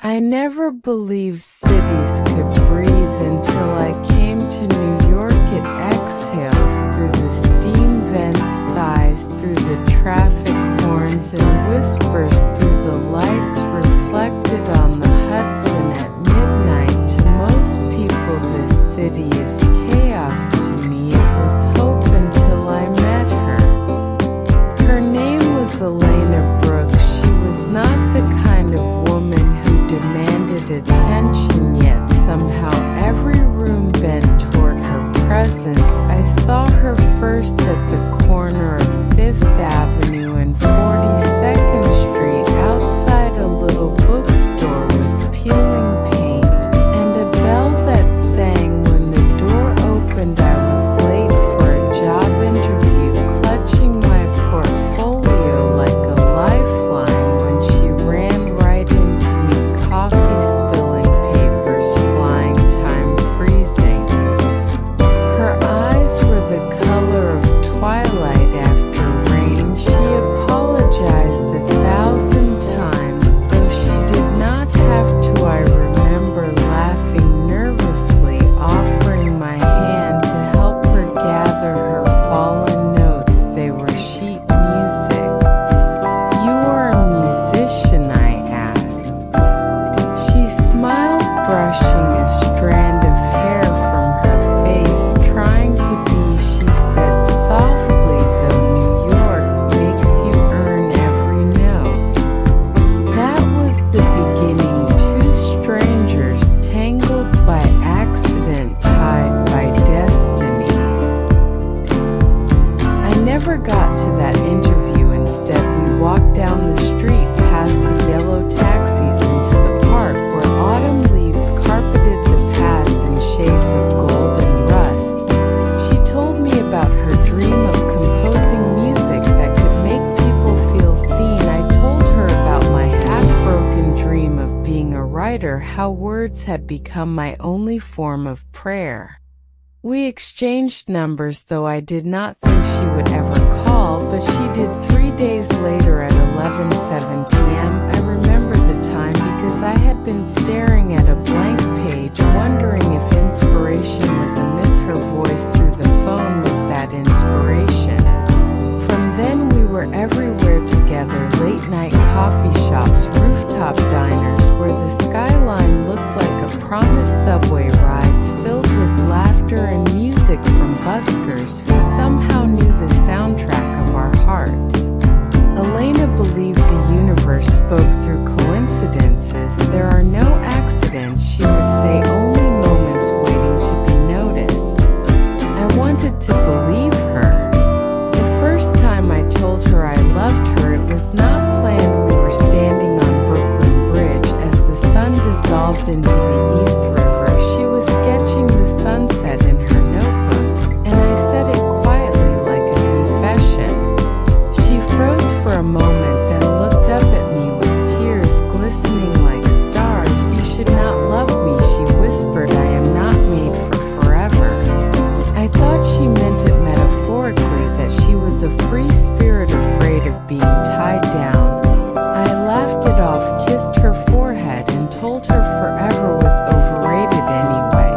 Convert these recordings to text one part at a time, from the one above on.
I never believed cities could breathe until I came to New York. It exhales through the steam vents, sighs through the traffic horns, and whispers through the lights reflected on the Hudson at midnight. To most people, this city is chaos. To me, it was hope until I met her. Her name was Elena Brooks. She was not the kind of woman who demanded attention, yet somehow every room bent toward her presence. I saw her first at the corner of 5th Avenue and 42nd Street, outside a little bookstore with peeling paint and a bell that sang. When the door opened, I was late for a job interview, clutching my portfolio like a lifeline when she ran right into me, coffee spilling, papers flying, time freezing. Her eyes were the color of twilight after rain. She apologized 1,000 times, though she did not have to. I remember laughing nervously, offering my hand to help her gather her fallen notes. They were sheet music. "You are a musician?" I asked. She smiled, brushing a strand of hair from her face, trying to be, she said softly, "Though New York makes you earn every note." That was the beginning. Two strangers tangled by accident, tied by destiny. I never got to that interview. Instead, we walked down the street past the yellow taxis into the park, where autumn leaves carpeted the paths in shades of gold and rust. She told me about her dream of composing music that could make people feel seen. I told her about my half-broken dream of being a writer, how words had become my only form of prayer. We exchanged numbers, though I did not think she would ever call, but she did. 3 days later at 11:07 p.m., I remember the time because I had been staring at a blank page, wondering if inspiration was a myth. Her voice through the phone was that inspiration. From then we were everywhere together, late-night coffee shops, rooftop diners, where the skyline looked like a promised, subway rides filled with laughter and music from buskers who somehow knew the soundtrack of our hearts. Elena believed the universe spoke through coincidences. There are no accidents, she would say, only moments waiting to be noticed. I wanted to believe her. The first time I told her I loved her, it was not planned. We were standing on Brooklyn Bridge as the sun dissolved into the East River. She was sketching the sunset in her notebook, and I said it quietly like a confession. She froze for a moment, then looked up at me with tears glistening like stars. "You should not love me," she whispered. "I am not made for forever." I thought she meant it metaphorically, that she was a free spirit afraid of being tied down. I laughed it off, kissed her forehead, and told her forever was overrated anyway.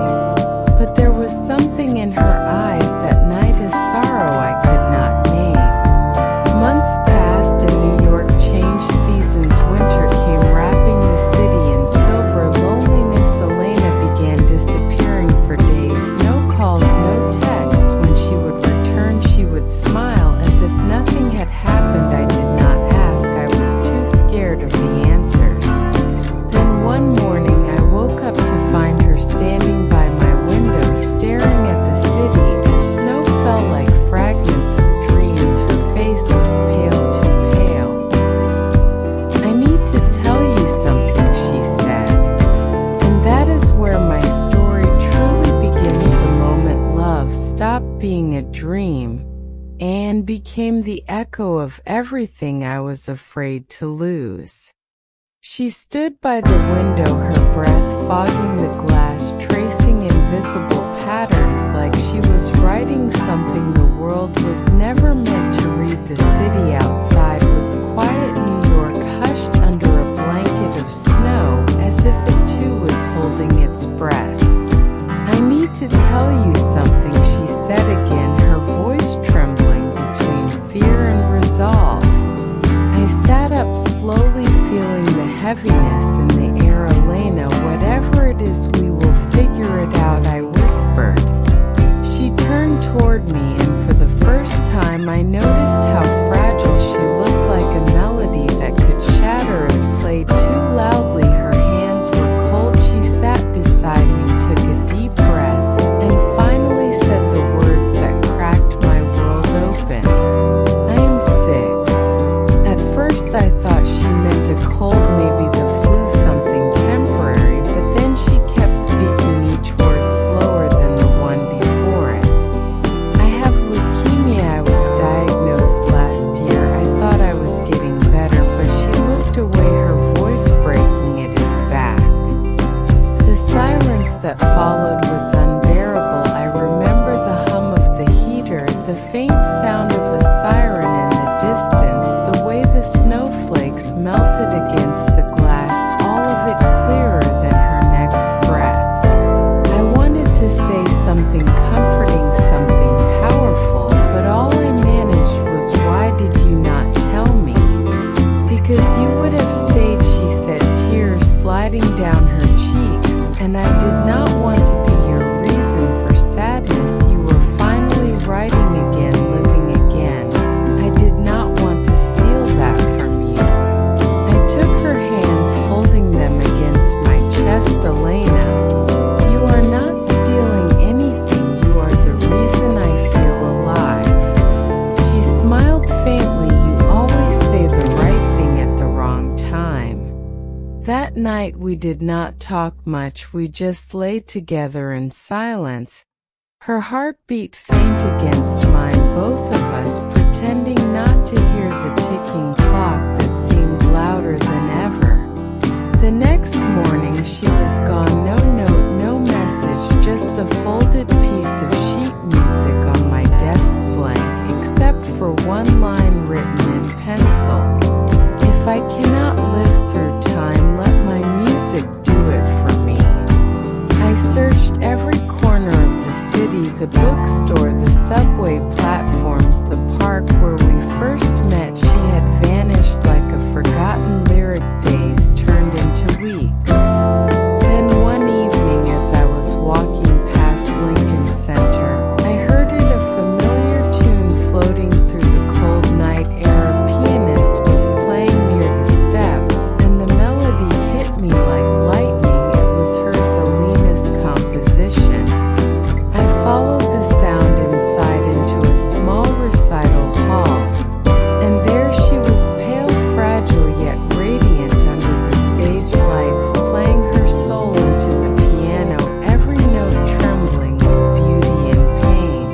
But there was something in her eyes that night, a sorrow I could not name. Months passed and New York changed seasons. Winter came, wrapping the city in silver loneliness. Elena began disappearing for days. No calls, no texts. When she would return, she would smile as if nothing had happened. I did not ask. I was too scared of the answers. Then one morning I woke up to find her standing by my window, staring at the city. The snow fell like fragments of dreams. Her face was pale, too pale. "I need to tell you something," she said. And that is where my story truly begins, the moment love stopped being a dream and became the echo of everything I was afraid to lose. She stood by the window, her breath fogging the glass, tracing invisible patterns like she was writing something the world was never meant to read. The city outside was quiet, New York hushed under a blanket of snow, as sadness in the air. Elena, whatever it is, we will figure it out, I whispered. She turned toward me, and for the first time I noticed how fragile she looked, like a melody that could shatter if played too loudly. Her hands were cold. She sat beside me, took a deep breath, and finally said the words that cracked my world open. I am sick. At first I thought she meant a cold, maybe the flu, something temporary, but then she kept speaking each word slower than the one before it. I have leukemia. I was diagnosed last year. I thought I was getting better, but she looked away, her voice breaking. It is back. The silence that followed was unbearable. I remember the hum of the heater, the faint sound of a siren in the distance, the way the snowflakes melted against the glass, all of it clearer than her next breath. I wanted to say something comforting, something powerful, but all I managed was, why did you not tell me? Because you would have stayed, she said, tears sliding down her cheeks, and I did not want to be your reason for sadness. You were finally writing again, living again. I did not want to steal that from you. I took her hands, holding them against my chest. Elena, you are not stealing anything. You are the reason I feel alive. She smiled faintly. You always say the right thing at the wrong time. That night we did not talk much. We just lay together in silence. Her heart beat faint against mine, both of us pretending not to hear the ticking clock that seemed louder than ever. The next morning she was gone. No note, no message, just a folded piece of sheet music on my desk, blank, except for one line written in pencil. If I cannot live through time, let my music do it for me. I searched every corner of the city, the bookstore, the subway platforms, the park where we first met. She had vanished like a forgotten lyric. Days turned into weeks. Then one evening, as I was walking past Lincoln Center, I heard it, a familiar tune floating through the cold night air. A pianist was playing near the steps, and the melody hit me like lightning. It was hers, Alina's composition. I followed the sound inside into a small recital hall, and there she was, pale, fragile, yet radiant under the stage lights, playing her soul into the piano, every note trembling with beauty and pain.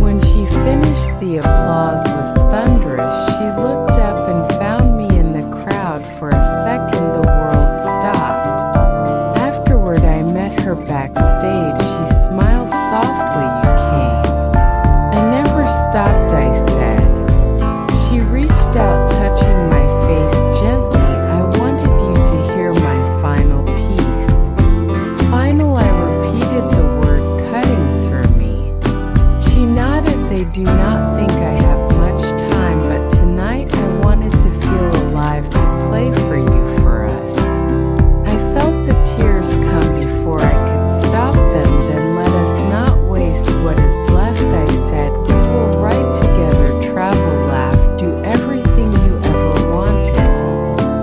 When she finished, the applause was thunderous. She looked up and found me in the crowd. For a second the world stopped. Afterward I met her backstage. She smiled softly. You came. I never stopped, I said. She reached out, touching my face gently. I wanted you to hear my final piece. Final, I repeated the word, cutting through me. She nodded. They do not think I have much time, but tonight I wanted to feel alive, to play for you, for us. I felt the tears come before I could stop them. Then let us not waste what is left, I said. We will write together, travel, laugh, do everything you ever wanted.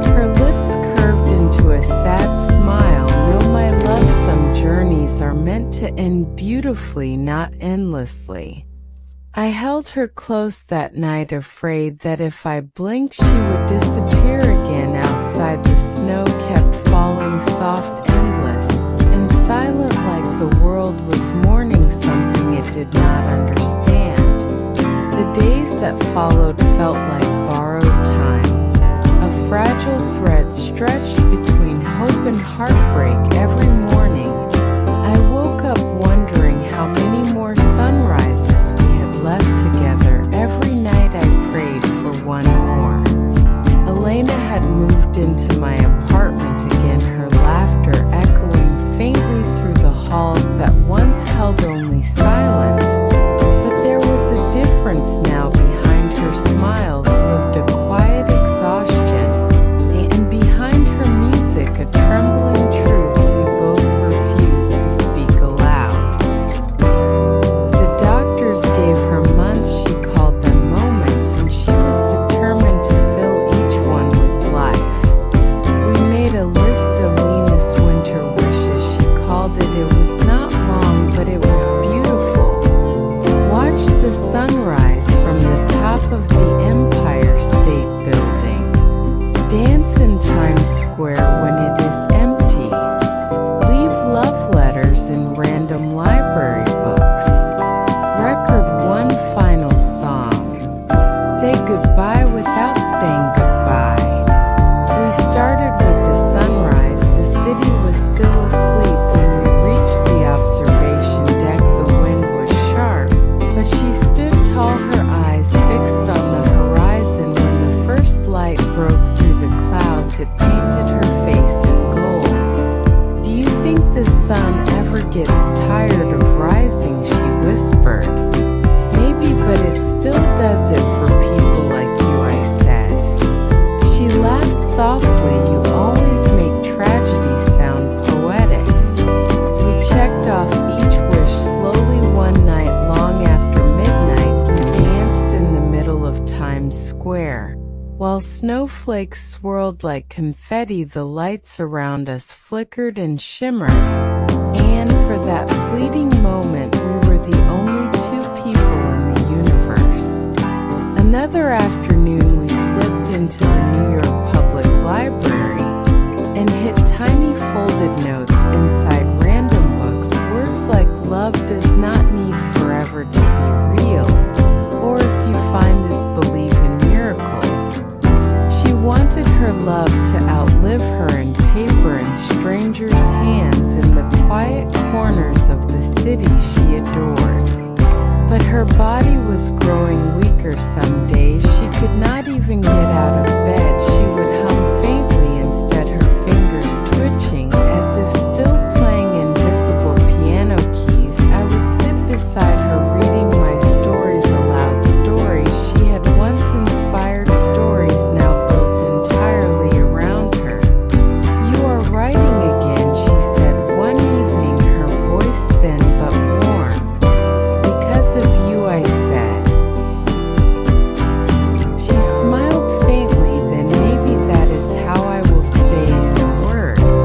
Her lips curved into a sad smile. No, my love, some journeys are meant to end beautifully, not endlessly. I held her close that night, afraid that if I blinked she would disappear again. Outside the snow kept falling, soft, endless, and silent, like the world was mourning something it did not understand. The days that followed felt like borrowed time, a fragile thread stretched between hope and heartbreak. Every morning I woke up wondering how many more sunrises we had left together. Every night I prayed for one more. Elena had moved into my snowflakes swirled like confetti, the lights around us flickered and shimmered, and for that fleeting moment we were the only two people in the universe. Another afternoon we slipped into the New York Public Library and hit tiny folded notes inside random books, words like "love does not need forever to be real," or "if you find this, believe in miracles." She wanted her love to outlive her in paper in strangers' hands in the quiet corners of the city she adored. But her body was growing weaker some days. She could not even get out of bed. She would hum faintly, instead her fingers twitching as if still playing invisible piano keys. I would sit beside her reading my stories aloud, stories she had once inspired, stories now built entirely around her. "You are writing again," she said one evening, her voice thin but warm. "Because of you," I said. She smiled faintly, then maybe that is how I will stay in your words.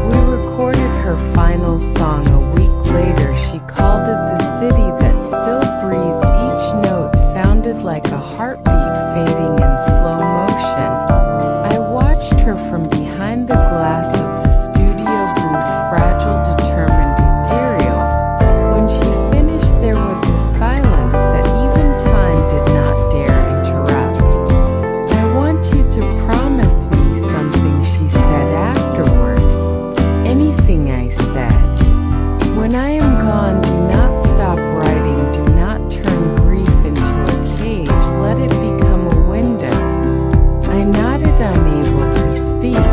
We recorded her final song a week later. She called it "The City That Still Breathes." Each note sounded like a heartbeat fading in slow motion. I watched her from behind the glass of the studio booth, fragile, determined, ethereal. When she finished, there was a silence that even time did not dare interrupt. "I want you to promise me something," she said afterward. "Anything," I said. "When I am gone, do not stop writing. Do not turn grief into a cage. Let it become a window." I nodded, unable to speak.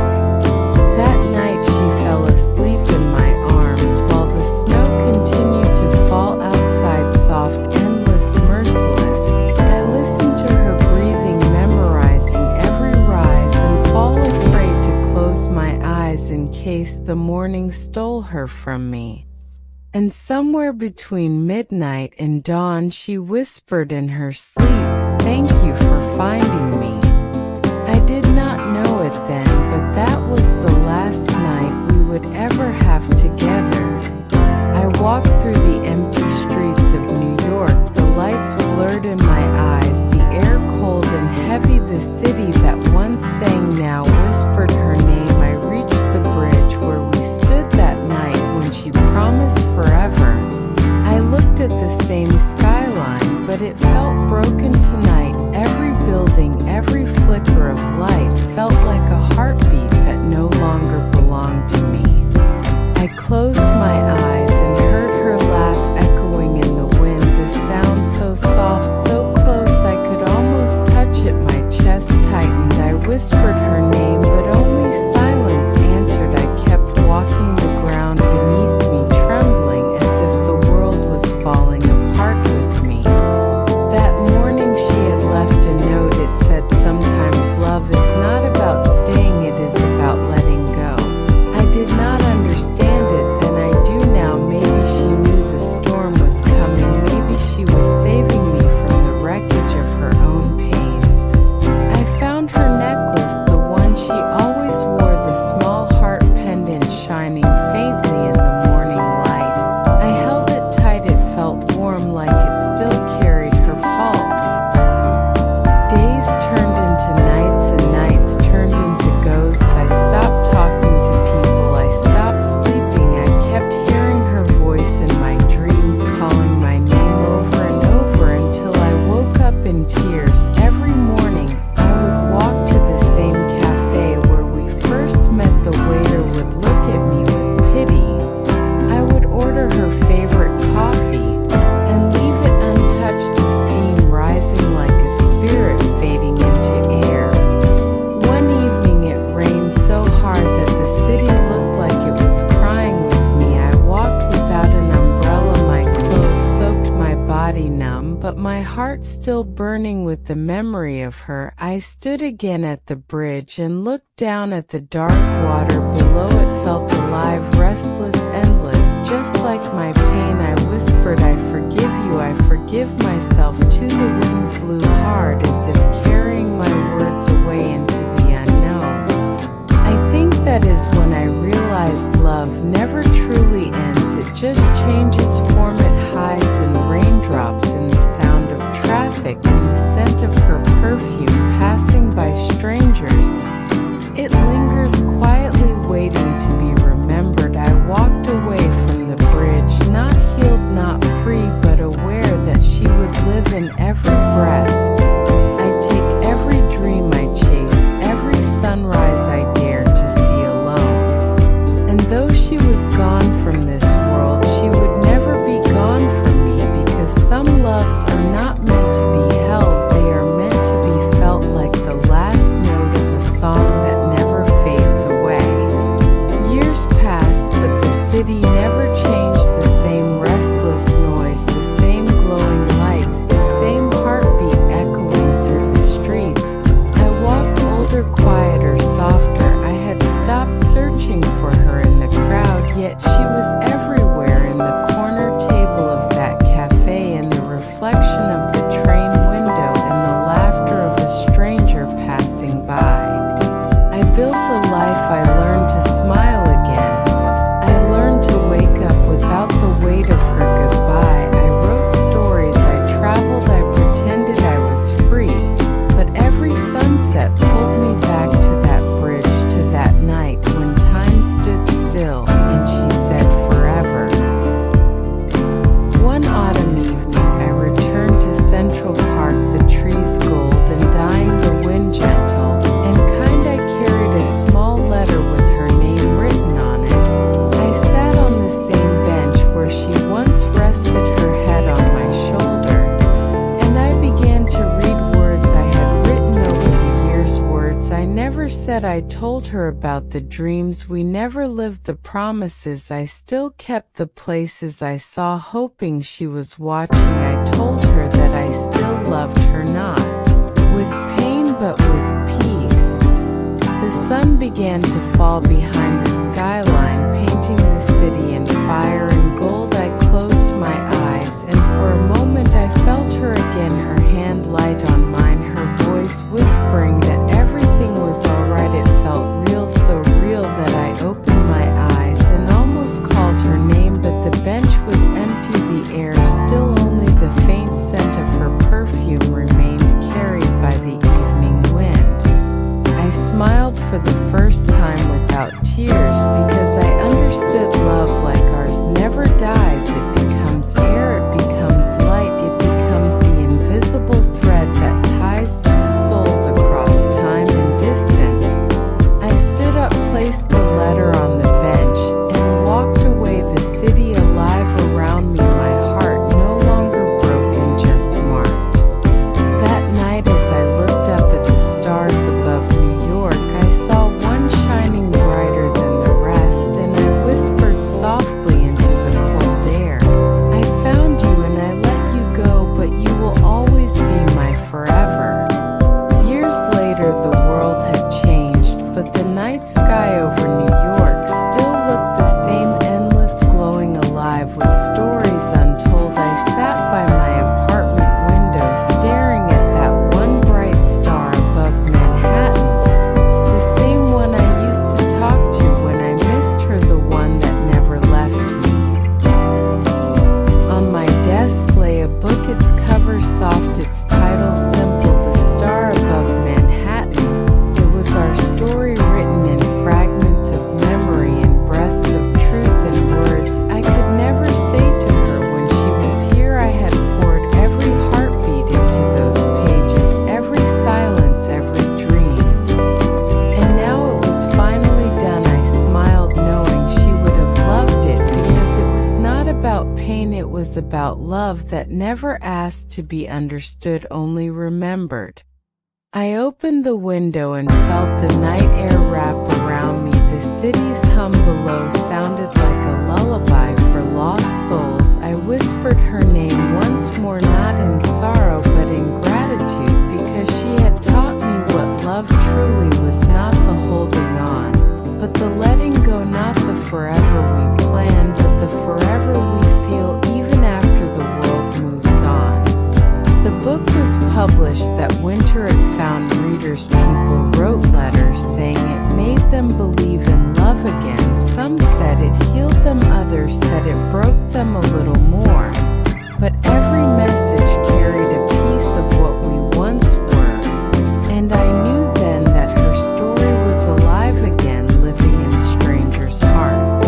That night she fell asleep in my arms while the snow continued to fall outside, soft, endless, merciless. I listened to her breathing, memorizing every rise and fall, afraid to close my eyes in case the morning stole her from me. And somewhere between midnight and dawn she whispered in her sleep, "Thank you for finding me." I did not know it then, but that was the last night we would ever have together. I walked through the empty streets of New York, the lights blurred in my eyes, the air cold and heavy. The city that once sang now whispered her name. I reached the bridge where we stood that night when she promised forever. I looked at the same skyline, but it felt broken tonight. Every building, every flicker of light felt like a heartbeat that no longer belonged to me. I closed my eyes and heard her laugh echoing in the wind, the sound so soft, so close I could almost touch it. My chest tightened. I whispered her name, but only silence answered. I kept walking, the ground beneath me trembling as if the world was falling apart with me. That morning she had left a note. It said, "Sometimes love is not about staying, it is about letting go." I did not understand it then, I do now. Maybe she knew the storm was coming. Maybe she was saving me from the wreckage of her own pain. I found her necklace, the one she always wore, the small heart pendant shining faintly in the morning light. I held it tight, it felt warm, like it still carried her pulse. Days turned into nights and nights turned into ghosts. I stopped talking to people, I stopped sleeping. I kept hearing her voice in my dreams, calling my name over and over until I woke up in tears. Every morning I would walk to the same cafe where we first met. The waiter would look at me with pity. I would order her favorite coffee and leave it untouched, the steam rising like a spirit fading into air. One evening it rained so hard that the city looked like it was crying with me. I walked without an umbrella, my clothes soaked, my body numb, but my heart still burning with the memory of her. I stood again at the bridge and looked down at the dark water below. It felt alive, restless, endless, just like my pain. I whispered, I forgive you, I forgive myself. To the wind blew hard, as if carrying my words away into the unknown. I think that is when I realized love never truly ends. It just changes form. It hides in raindrops, in the sound of traffic, in the scent of her perfume passing by strangers. It lingers quietly, waiting to be remembered. I walked away from the bridge, not healed, not free, but aware that she would live in every breath. I take every dream I chase, every sunrise I dare to see alone. And though she was gone from this world, she would never be gone from me, because some loves are not meant to be held, they are meant to be felt, like the last note of a song that never fades away. Years passed, but the city never changed. The same restless noise, the same glowing lights, the same heartbeat echoing through the streets. I walked older, quieter, softer. I had stopped searching for her in the crowd, yet she was everywhere, in the corner table of that cafe, in the reflection of the train window, in the laughter of a stranger passing by. I built a life, I learned to smile again. I learned to wake up without the weight of her goodbye. I wrote stories, I traveled, I pretended I was free. But every sunset pulled me back to that bridge, to that night when time stood still, and she said forever. One autumn evening I returned to Central Park, the trees gold and dying, the wind gentle and kind. I carried a small letter with her name written on it. I sat on the same bench where she once rested her head on my shoulder, and I began to read words I had written over the years, words I never said. I told her about the dreams we never lived, the promises I still kept, the places I saw, hoping she was watching. I told her that I still loved her, not with pain but with peace. The sun began to fall behind the skyline, painting the city in fire and gold. I closed my eyes, and for a moment I felt her again, her hand light on mine, her voice whispering that everything was alright. It felt real, so real that I opened my eyes and almost called her name, but the bench was empty, the air still, only the faint scent of her perfume remained, carried by the evening wind. I smiled for the first time without tears, because I understood love like ours never dies. It becomes air, it becomes light, it becomes the invisible thread that ties two souls across time and distance. I stood up, placed the letter on the bench, and walked away, the city alive around me, my heart no longer broken, just marked. That night as I looked up at the stars above New York, I saw one shining brighter than the rest, and I whispered softly into the cold air, I found you and I let you go, but you will always be my forever. Years later the world had changed, but the night sky over New York still looked the same, endless, glowing, alive with stories untold. I sat by my apartment window, staring at that one bright star above Manhattan, the same one I used to talk to when I missed her, the one that never left me. On my desk lay a book, its cover soft, its title simple, The Star Above Manhattan. It was our story, written in fragments of memory and breaths of truth and words I could never say to her when she was here. I had poured every heartbeat into those pages, every silence, every dream. And now it was finally done. I smiled, knowing she would have loved it, because it was not about pain, it was about love that never asked to be understood, only remembered. I opened the window and felt the night air wrap around me. The city's hum below sounded like a lullaby for lost souls. I whispered her name once more, not in sorrow but in gratitude, because she had taught me what love truly was, not the holding on, but the letting go, not the forever we planned, but the forever published that winter it found readers. People wrote letters saying it made them believe in love again. Some said it healed them, others said it broke them a little more. But every message carried a piece of what we once were, and I knew then that her story was alive again, living in strangers' hearts.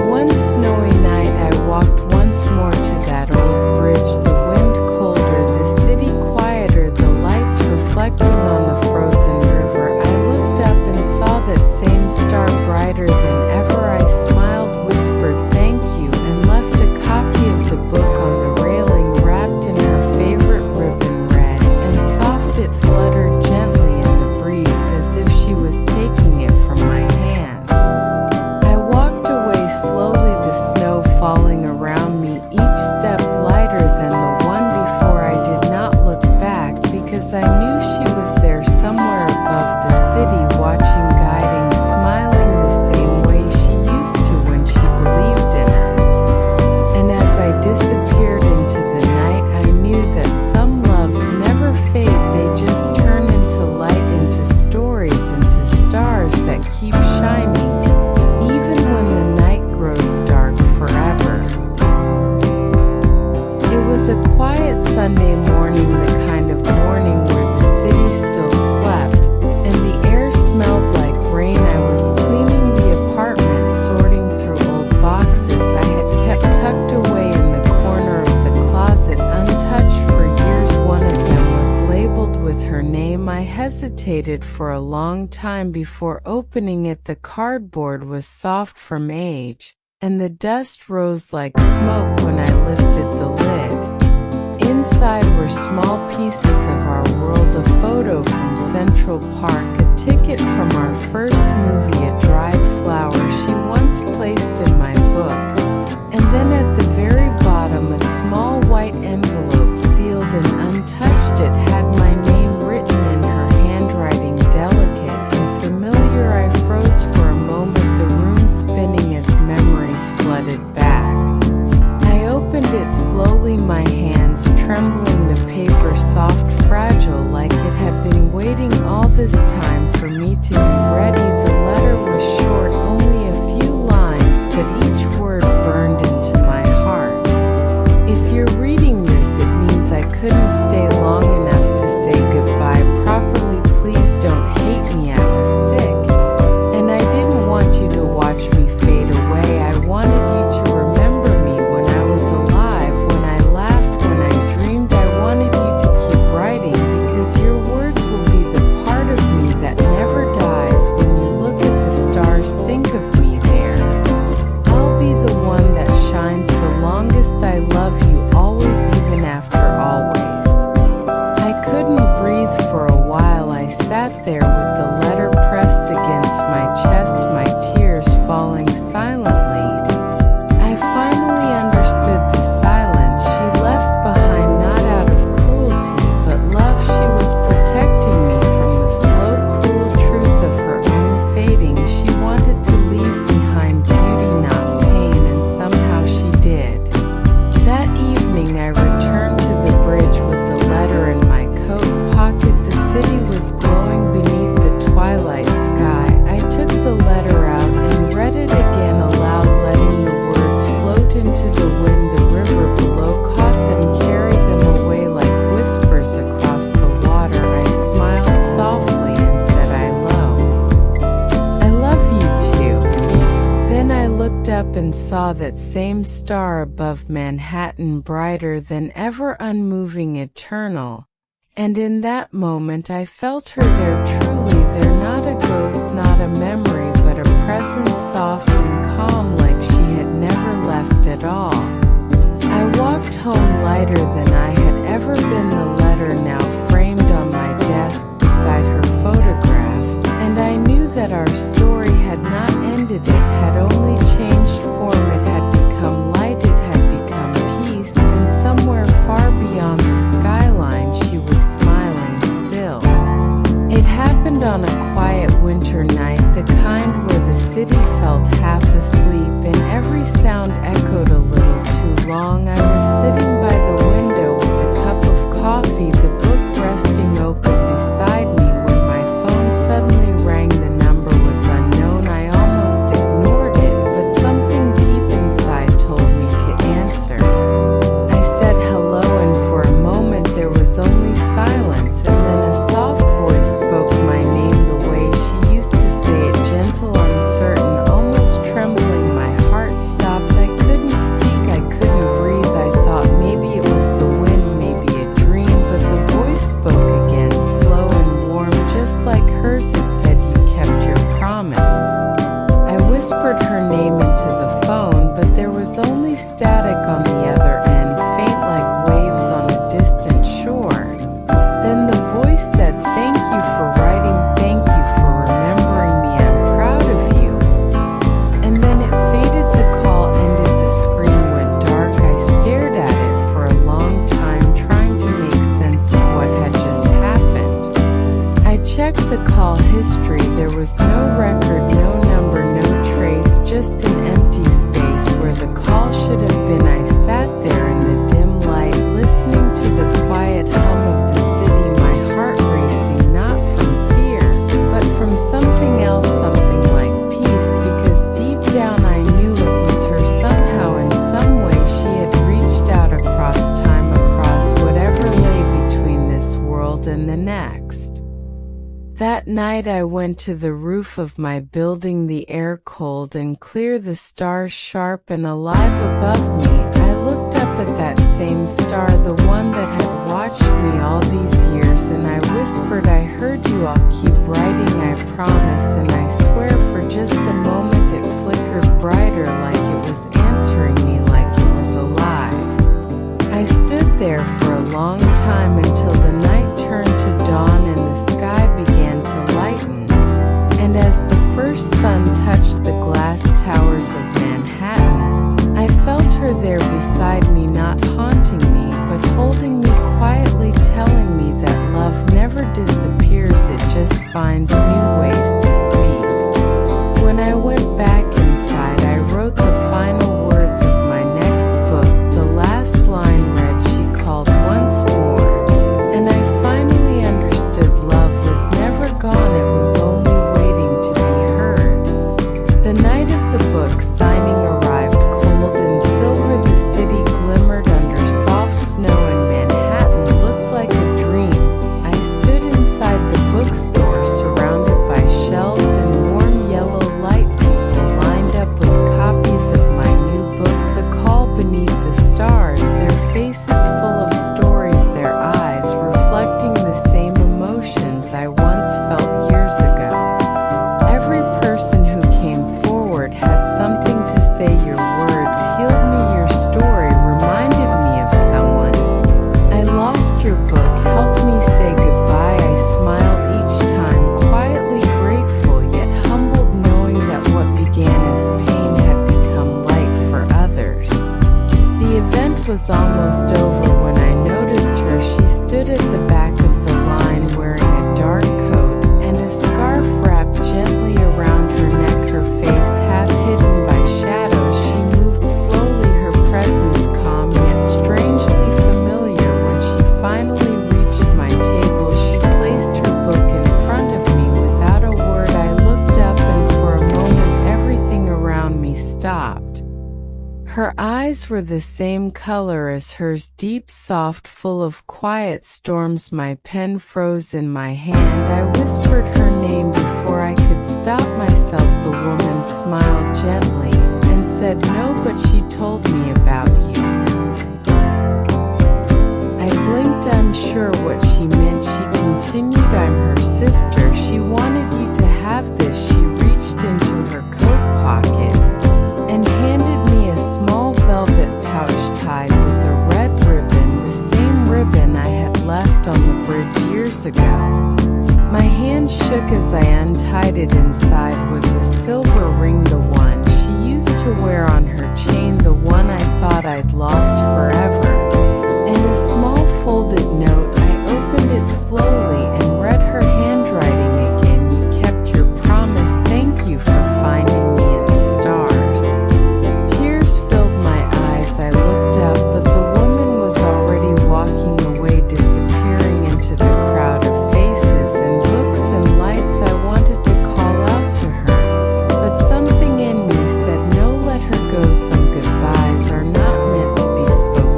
One snowy night I walked once more to that old bridge, the wind colder, the city quieter, the lights reflecting on the frozen river. I looked up and saw that same star brighter than ever. I smiled, whispered thank you, and left a copy of the book on the railing, wrapped in her favorite ribbon red, and soft it fluttered gently in the breeze as if she was taking it from my hands. I walked away slowly, the snow falling around me, each step lighter than the one before. I did not look back because I knew she was there somewhere above the city, watching, guiding, smiling the same way she used to when she believed in us. And as I disappeared into the night, I knew that some loves never fade, they just turn into light, into stories, into stars that keep shining, even when the night grows dark forever. It was a quiet Sunday morning, the kind of morning where the city still slept, and the air smelled like rain. I was cleaning the apartment, sorting through old boxes I had kept tucked away in the corner of the closet, untouched for years. One of them was labeled with her name. I hesitated for a long time before opening it. The cardboard was soft from age, and the dust rose like smoke when I lifted the lid. Inside were small pieces of our world, a photo from Central Park, a ticket from our first movie, a dried flower she once placed in my book, and then at the very bottom a small white envelope, sealed and untouched. It had my name written in her handwriting, delicate and familiar. I froze for a moment, the room spinning as memories flooded back. I opened it slowly, my hands trembling, the paper soft, fragile, like it had been waiting all this time for me to be ready. The letter was short, only a few lines, but each word burned into my heart. If you're reading this, it means I couldn't stay long enough to say goodbye properly. Please don't hate me, I was sick, and I didn't want you to watch me fade away. I wanted you to remember me when I was alive, when I laughed, when I dreamed. I wanted you to keep writing, because your words will be the part of me that never dies. When you look at the stars, think of me there. I'll be the one that shines the longest. I love you always, even after always. I couldn't breathe for a while. I sat there with the letter pressed against my chest, my tears falling silently. I finally understood the silence she left behind, not out of cruelty, but love. She was protecting me from the slow, cruel truth of her own fading. She wanted to leave behind beauty, not pain, and somehow she did. That evening I returned to the bridge with the letter in my coat pocket. The city was glowing beneath the twilight sky. I took the letter out and read it again aloud, letting the words float into the wind. The river below caught them, carried them away like whispers across the water. I smiled softly and said I love you too. Then I looked up and saw that same star above Manhattan, brighter than ever, unmoving, eternal. And in that moment I felt her there, truly there, not a ghost, not a memory, but a presence, soft and calm, like she had never left at all. I walked home lighter than I had ever been, the letter now framed on my desk beside her photograph, and I knew that our story had not ended, it had only changed form. It had become light, it had become peace, and somewhere far beyond the skyline she was smiling still. It happened on a quiet winter night, the kind where the city felt half asleep and every sound echoed a little too long. I was sitting by the window with a cup of coffee, the book just an empty space where the call should have been. I sat there in the dim light, listening to the quiet hum of the city, my heart racing, not from fear, but from something else, something like peace, because deep down I knew it was her. Somehow, in some way, she had reached out across time, across whatever lay between this world and the next. That night I went to the roof of my building, the air cold and clear, the stars sharp and alive above me. I looked up at that same star, the one that had watched me all these years, and I whispered, I heard you, I'll keep writing, I promise. And I swear for just a moment it flickered brighter, like it was answering me, like it was alive. I stood there for a long time until the night turned to dawn and the sky began to lighten. And as the first sun touched the glass towers of Manhattan, I felt her there beside me, not haunting me, but holding me quietly, telling me that love never disappears, it just finds new ways to speak. When I went back inside, I wrote the final words of my next book. The last line read, she called once more. And I finally understood love was never gone, it was only waiting to be heard. The night of the book signing arrived, cold and silver, the city glimmered under soft snow and Manhattan looked like a dream. I stood inside the bookstore, surrounded by shelves and warm yellow light, people lined up with copies of my new book, The Call Beneath the Stars, their faces full of stories, their eyes reflecting the same emotions I once felt years ago. Every person who came forward had something to say. Your words healed me, your story reminded me of someone. I lost your book, helped me say goodbye. I smiled each time, quietly grateful yet humbled, knowing that what began as pain had become light for others. The event was almost over when I noticed her. She stood at the back of the line wearing a dark coat and a scarf wrapped gently around her neck, her face half hidden by shadows. She moved slowly, her presence calm yet strangely familiar. When she finally reached my table, she placed her book in front of me without a word. I looked up and for a moment everything around me stopped. Her eyes were the same color as hers, deep, soft, full of quiet storms. My pen froze in my hand. I whispered her name before I could stop myself. The woman smiled gently and said, no, but she told me about you. I blinked, unsure what she meant. She continued, I'm her sister. She wanted you to have this. She reached into her coat pocket and handed me a small velvet pouch tied with a red ribbon, the same ribbon I had left on the bridge years ago. My hand shook as I untied it. Inside was a silver ring, the one she used to wear on her chain, the one I thought I'd lost forever. And a small folded note. I opened it slowly and read her handwriting again. You kept your promise. Thank you for finding me in the stars. Tears filled my eyes. I looked up, but the woman was already walking away, disappearing into the crowd of faces and books and lights. I wanted to call out to her, but something in me said no, let her go. Some goodbyes are not meant to be spoken.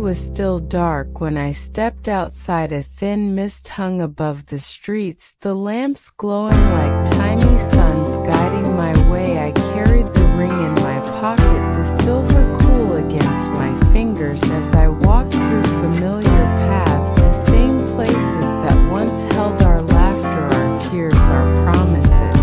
was still dark when I stepped outside. A thin mist hung above the streets, the lamps glowing like tiny suns guiding my way. I carried the ring in my pocket, the silver cool against my fingers as I walked through familiar paths, the same places that once held our laughter, our tears, our promises.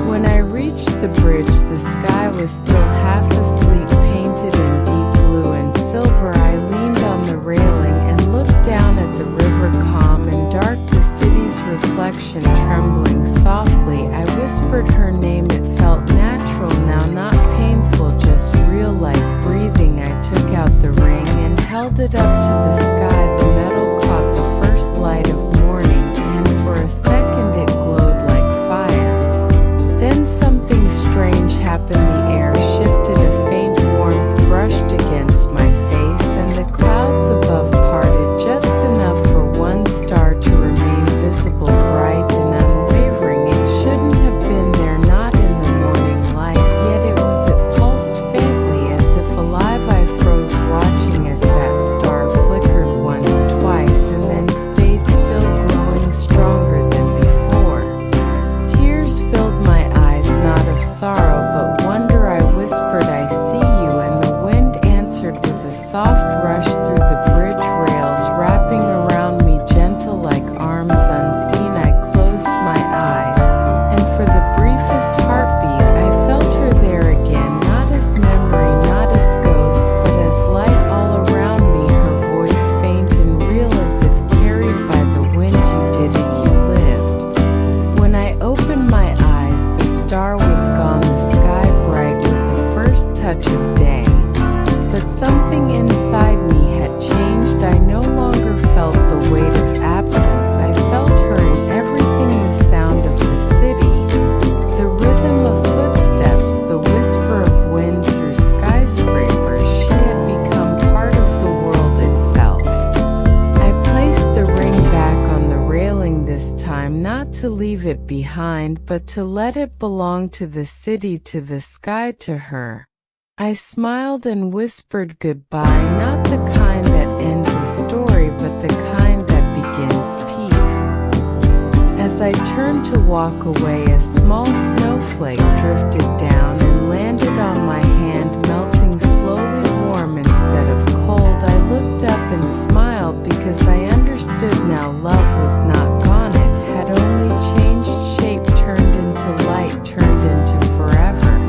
When I reached the bridge, the sky was still half asleep, painted in deep blue and silver. I leaned on the railing and looked down at the river, calm and dark, the city's reflection trembling softly. I whispered her name, it felt natural now, not painful, just real, like breathing. I took out the ring and held it up to the sky. The metal caught the first light of morning, and for a second it glowed like fire. Then something strange happened. The air shifted, a faint warmth brushed against my face, and the clouds above parted just enough for one star to remain visible, bright and unwavering. It shouldn't have been there, not in the morning light, yet it was. It pulsed faintly, as if alive. I froze, watching as that star flickered once, twice, and then stayed still, growing stronger than before. Tears filled my eyes, not of sorrow but wonder. I whispered, I see you, and the wind answered with a soft rush through the bridge rails, wrapping around me gentle like arms unseen. I closed my eyes, and for the briefest heartbeat I felt her there again, not as memory, not as ghost, but as light all around me, her voice faint and real, as if carried by the wind. You did it, you lived. When I opened my eyes, the star was gone, the sky bright with the first touch of day. But something inside me had changed. I no longer felt the weight of absence. I felt her in everything, the sound of the city, the rhythm of footsteps, the whisper of wind through skyscrapers. She had become part of the world itself. I placed the ring back on the railing this time, not to leave it behind, but to let it belong to the city, to the sky, to her. I smiled and whispered goodbye, not the kind that ends a story, but the kind that begins peace. As I turned to walk away, a small snowflake drifted down and landed on my hand, melting slowly, warm instead of cold. I looked up and smiled because I understood now. Love was not gone, it had only changed shape, turned into light, turned into forever.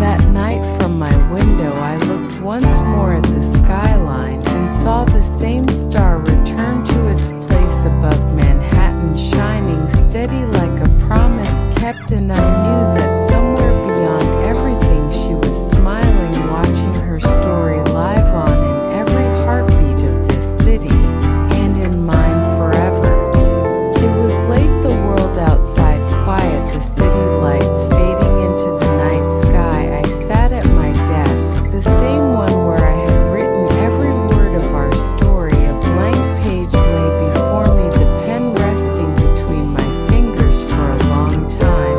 That night from my window I looked once more at the skyline and saw the same star return to its place above Manhattan, shining steady like a promise kept. And I knew that somewhere beyond everything she was smiling, watching her story live on in every heartbeat of this city, and in mine forever. It was late, the world outside quiet, the city lights fading into the night sky. I sat at my desk, the same one where I had written every word of our story. A blank page lay before me, the pen resting between my fingers for a long time.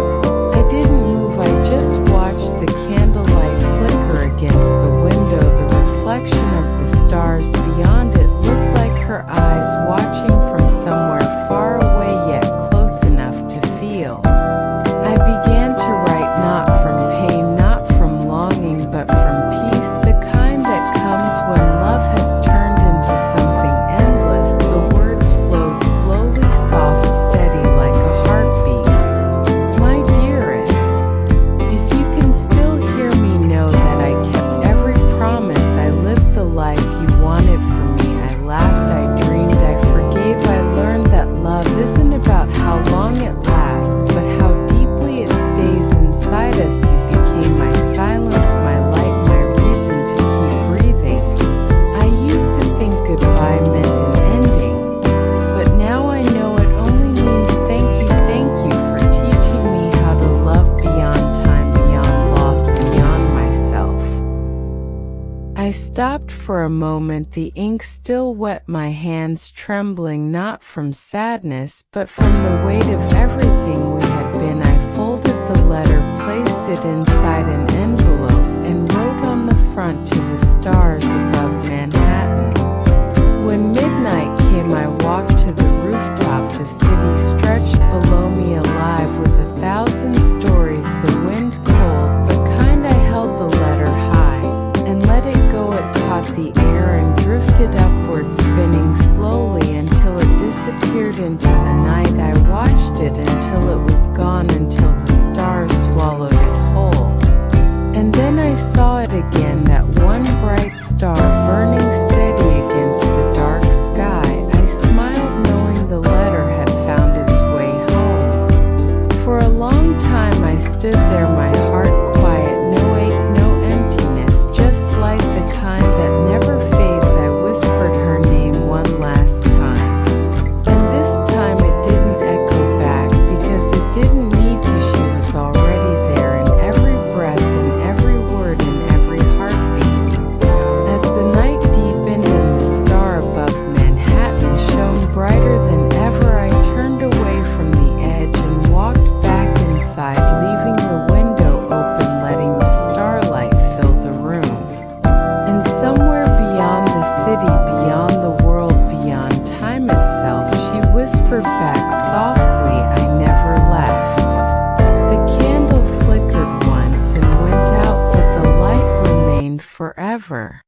I didn't move, I just watched the candlelight flicker against the window. The reflection of the stars beyond it looked like her eyes, watching from somewhere far away yet close enough to feel. I began to write, not from pain, not from longing, but from peace, the kind that comes when love has turned into something endless. The words flowed slowly, soft, steady, like a heartbeat. My dearest, if you can still hear me, know that I kept every promise. I lived the life you wanted for me. I laughed, I dreamed, I forgave. I learned that love isn't about how long it lasts, but how deeply it stays inside us. You became my silence, my light, my reason to keep breathing. I used to think goodbye meant an ending, but now I know it only means thank you for teaching me how to love beyond time, beyond loss, beyond myself. I stopped for a moment, the ink still wet, my hands trembling, not from sadness, but from the weight of everything we had been. I folded the letter, placed it inside an envelope, and wrote on the front, to the stars above Manhattan. it until it was gone, until the stars swallowed it whole. And then I saw it again, that one bright star burning steady against the dark sky. I smiled knowing the letter had found its way home. For a long time I stood there, my heart quiet, no ache, no emptiness, just light, the kind that never fades. I whispered her name one last time, and this time it didn't echo back, because it didn't need to. She was already there, in every breath, in every word, in every heartbeat. As the night deepened and the star above Manhattan shone brighter than ever, I turned away from the edge and walked back inside, leaving the window open, letting the starlight fill the room. And somewhere beyond the city, beyond the world, beyond time itself, she whispered back softly, I never left. The candle flickered once and went out, but the light remained forever.